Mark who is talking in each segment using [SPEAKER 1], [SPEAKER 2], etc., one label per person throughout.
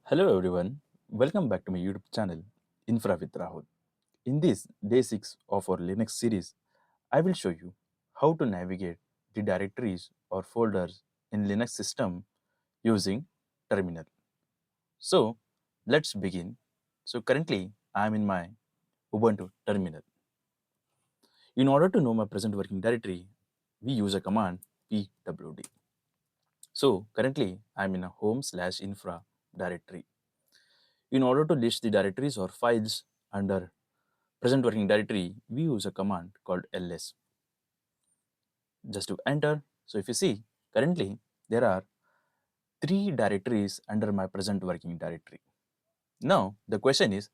[SPEAKER 1] Hello everyone, welcome back to my YouTube channel Infra with Rahul. In this day 6 of our Linux series, I will show you how to navigate the directories or folders in Linux system using terminal. So let's begin. So currently I am in my Ubuntu terminal. In order to know my present working directory, we use a command pwd. So currently I am in a home/infra directory. In order to list the directories or files under present working directory, we use a command called ls. Just to enter, so if you see, currently there are 3 directories under my present working directory. Now, the question is,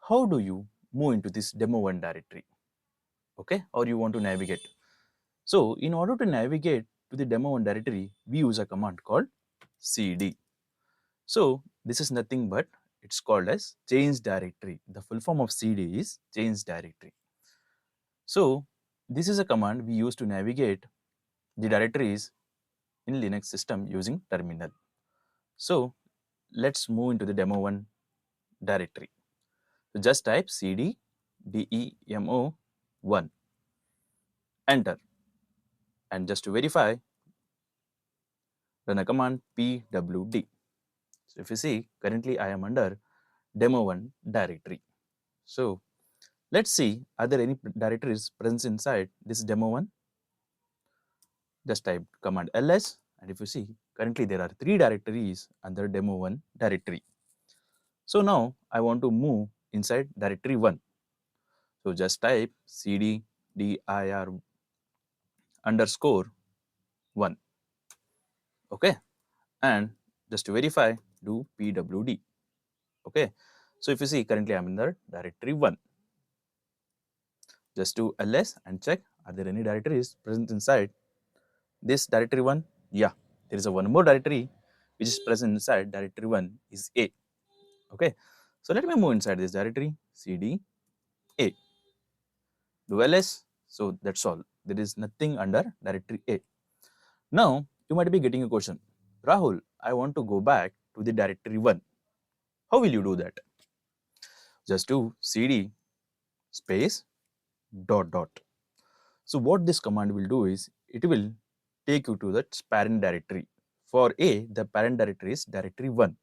[SPEAKER 1] how do you move into this demo1 directory? Okay, or you want to navigate. So, in order to navigate to the demo1 directory, we use a command called cd. So, this is nothing but it's called as change directory. The full form of cd is change directory. So, this is a command we use to navigate the directories in Linux system using terminal. So, let's move into the demo1 directory. So, just type cd demo1, enter, and just to verify, run a command pwd. So, if you see, currently I am under demo1 directory. So, let's see, are there any directories present inside this demo1? Just type command ls, and if you see, currently there are 3 directories under demo1 directory. So now I want to move inside directory 1. So just type cd dir underscore 1. Okay, and just to verify, do pwd. Okay, so if you see, currently I'm in the directory 1. Just do ls and check, are there any directories present inside this directory 1? Yeah, there is a one more directory which is present inside directory 1 is a. Okay, so let me move inside this directory cd a, do ls. So that's all, there is nothing under directory a. Now you might be getting a question, Rahul, I want to go back to the directory 1. How will you do that? Just do cd space dot dot. So what this command will do is it will take you to the parent directory. For a, the parent directory is directory 1.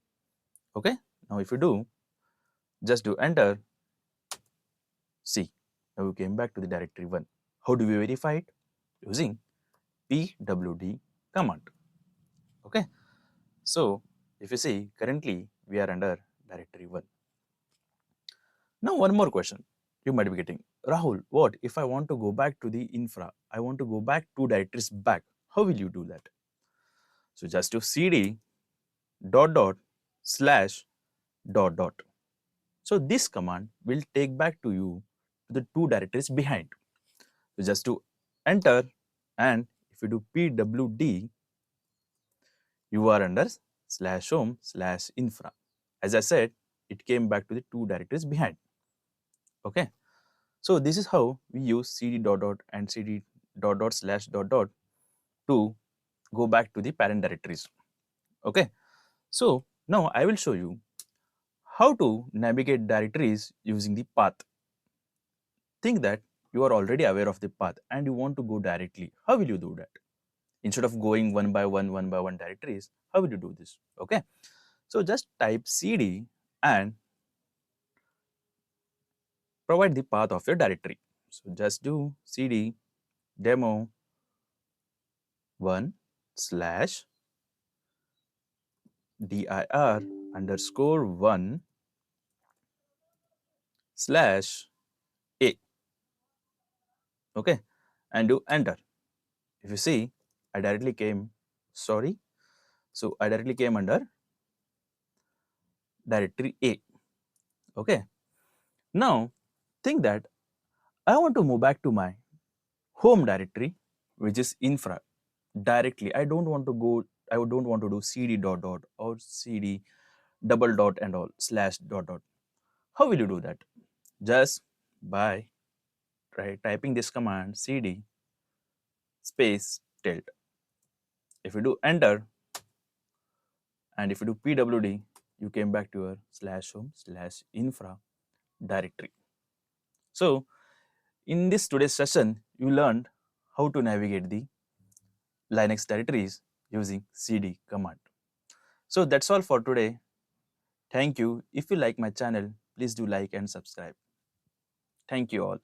[SPEAKER 1] Okay, now if you do, just do enter. See, now we came back to the directory 1. How do we verify it? Using pwd command. Okay, so if you see, currently we are under directory 1. Now one more question you might be getting, Rahul, what if I want to go back to the infra? I want to go back 2 directories back. How will you do that? So just do cd dot dot slash dot dot. So this command will take back to you to the 2 directories behind. So just to enter, and if you do pwd, you are under slash home slash infra. As I said, it came back to the 2 directories behind. Okay, so this is how we use cd dot dot and cd dot dot slash dot dot to go back to the parent directories. Okay, so now I will show you how to navigate directories using the path. Think that you are already aware of the path and you want to go directly. How will you do that? Instead of going one by one directories, how will you do this? Okay, so just type cd and provide the path of your directory. So just do cd demo 1 slash dir underscore 1 slash a. Okay, and do enter. If you see, I directly came, sorry, so I directly came under directory A. Okay, now think that I want to move back to my home directory, which is infra directly. I don't want to go, I don't want to do cd dot dot or cd double dot and all slash dot dot. How will you do that? Just by typing this command cd space tilt. If you do enter and if you do pwd, you came back to your /home/infra directory. So in this today's session, you learned how to navigate the Linux directories using cd command. So that's all for today. Thank you. If you like my channel, please do like and subscribe. Thank you all.